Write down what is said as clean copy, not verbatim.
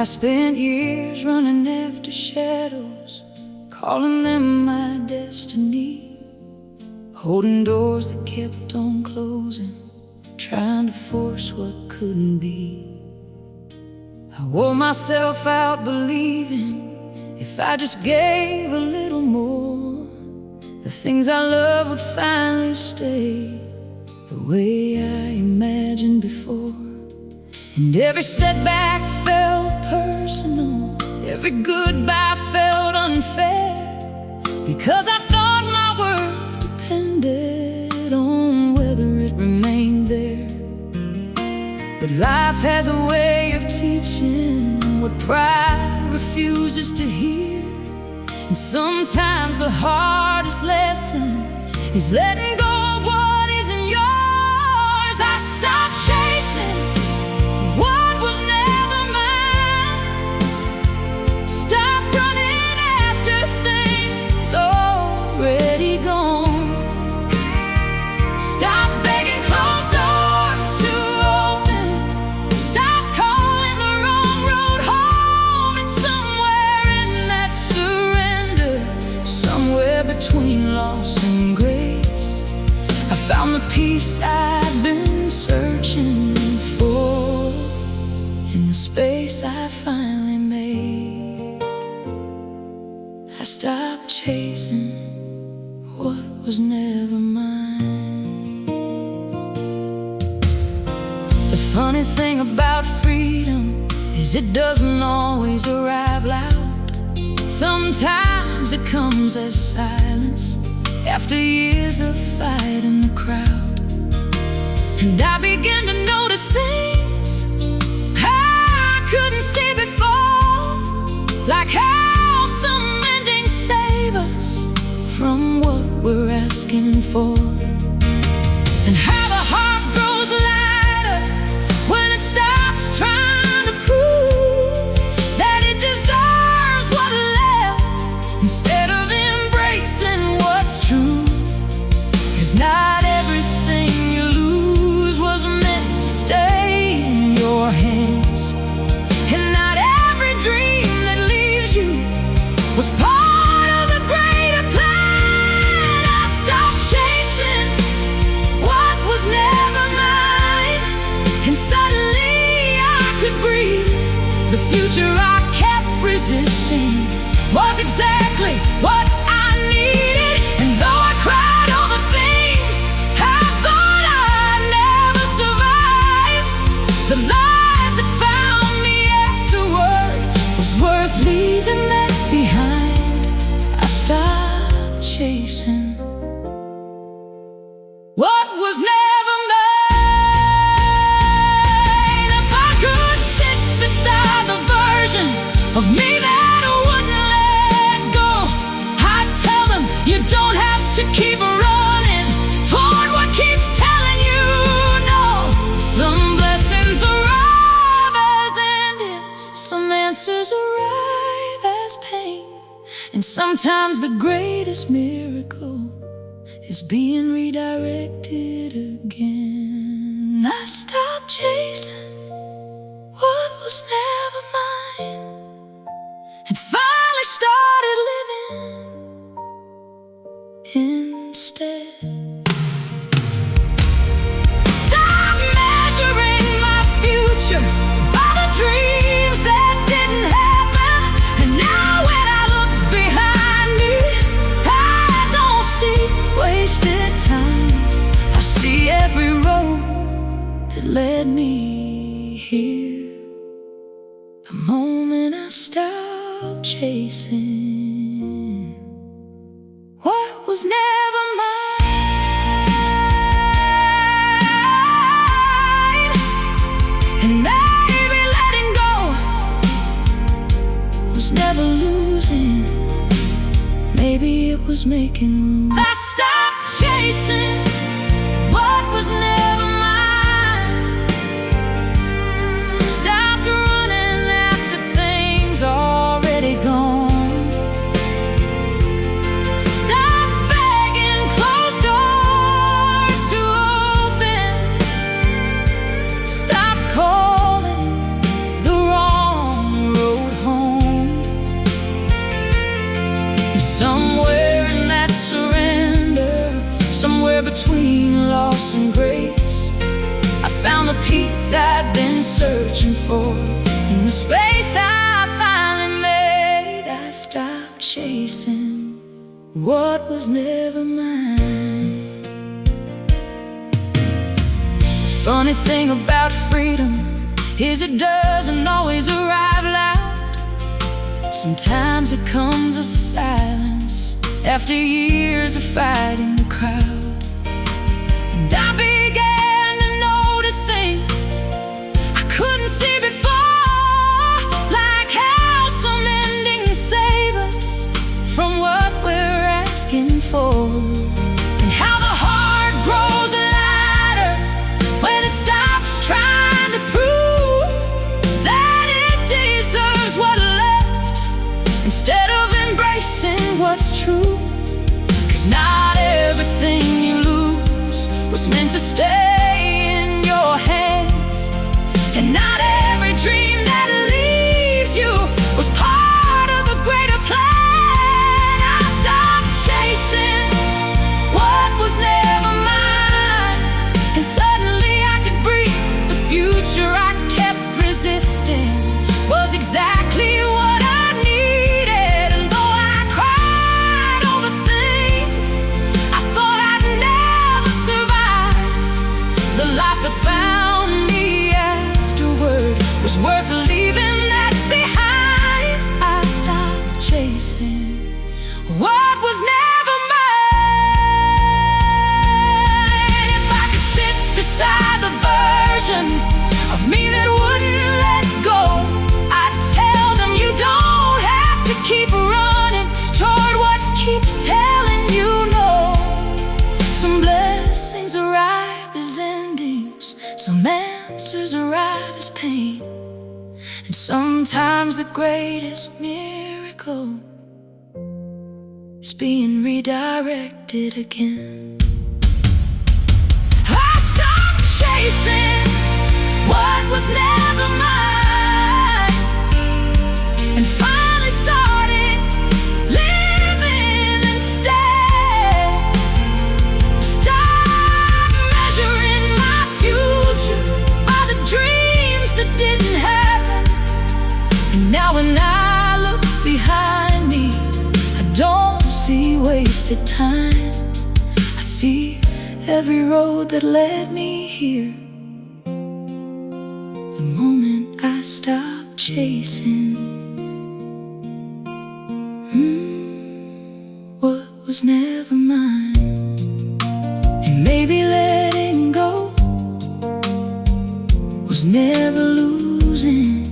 I spent years running after shadows, calling them my destiny, holding doors that kept on closing, trying to force what couldn't be. I wore myself out believing if I just gave a little more, the things I loved would finally stay the way I imagined before. And every setback felt personal, every goodbye felt unfair, because I thought my worth depended on whether it remained there. But life has a way of teaching what pride refuses to hear, and sometimes the hardest lesson is letting go of what isn't yours. I stopped chasing what was never mine, stopped running after things already gone, stopped begging closed doors to open, stopped calling the wrong road home. And somewhere in that surrender, somewhere between loss and grace, I found the peace I'd been searching for, in the space I finally made. I stopped chasing what was never mine. The funny thing about freedom is it doesn't always arrive loud. Sometimes it comes as silence after years of fight in the crowd. And I began to notice things I couldn't see before, like how some endings save us from what we're asking for, and how the heart grows lighter when it stops trying to prove that it deserves what left, instead of embracing what's true. 'Cause not everything you lose was meant to stay in your hands, and not every dream that leaves you was part of the greater plan. I stopped chasing what was never mine, and suddenly I could breathe. The future I kept resisting was exactly what I needed. And though I cried over things I thought I'd never survive, the light that found me afterward was worth leaving that behind. I stopped chasing what was never mine. If I could sit beside the version of me that wouldn't let go, I'd tell them you don't have to keep running toward what keeps telling you no. Some blessings arrive as endings, some answers arrive as pain, and sometimes the greatest miracle is being redirected again. I stopped chasing what was never mine, and finally started living instead. Stop measuring my future by the dreams that didn't happen. And now when I look behind me, I don't see wasted time. I see every road that led me here, the moment I stopped chasing what was never mine. And maybe letting go was never losing, maybe it was making room. I stopped chasing what was never mine, stopped running after things already gone, stopped begging closed doors to open, stopped calling the wrong between loss and grace, I found the peace I'd been searching for. In the space I finally made, I stopped chasing what was never mine. The funny thing about freedom is it doesn't always arrive loud. Sometimes it comes as silence after years of fighting the crowd. And I began to notice things I couldn't see before, like how some endings save us from what we're asking for, and how the heart grows lighter when it stops trying to prove that it deserves what left, instead of embracing what's true. 'Cause not everything you lose was meant to stay in your hands, and not every dream that leaves you was part of a greater plan. I stopped chasing what was never mine, and suddenly I could breathe. The future I kept resisting was exactly what I needed. And though I cried over things I thought I'd never survive, the life that found me afterward was worth leaving that behind. I stopped chasing what was never mine. If I could sit beside the version of me that wouldn't let go, I'd tell them you don't have to keep running toward what keeps telling you no. Some blessings arrive as endings, some answers arrive as pain, and sometimes the greatest miracle is being redirected again. I stopped chasing what was never mine, and finally started living instead. Stop measuring my future by the dreams that didn't happen. And now when I look behind me, I don't see wasted time. I see every road that led me here, the moment I stopped chasing what was never mine. And maybe letting go was never losing.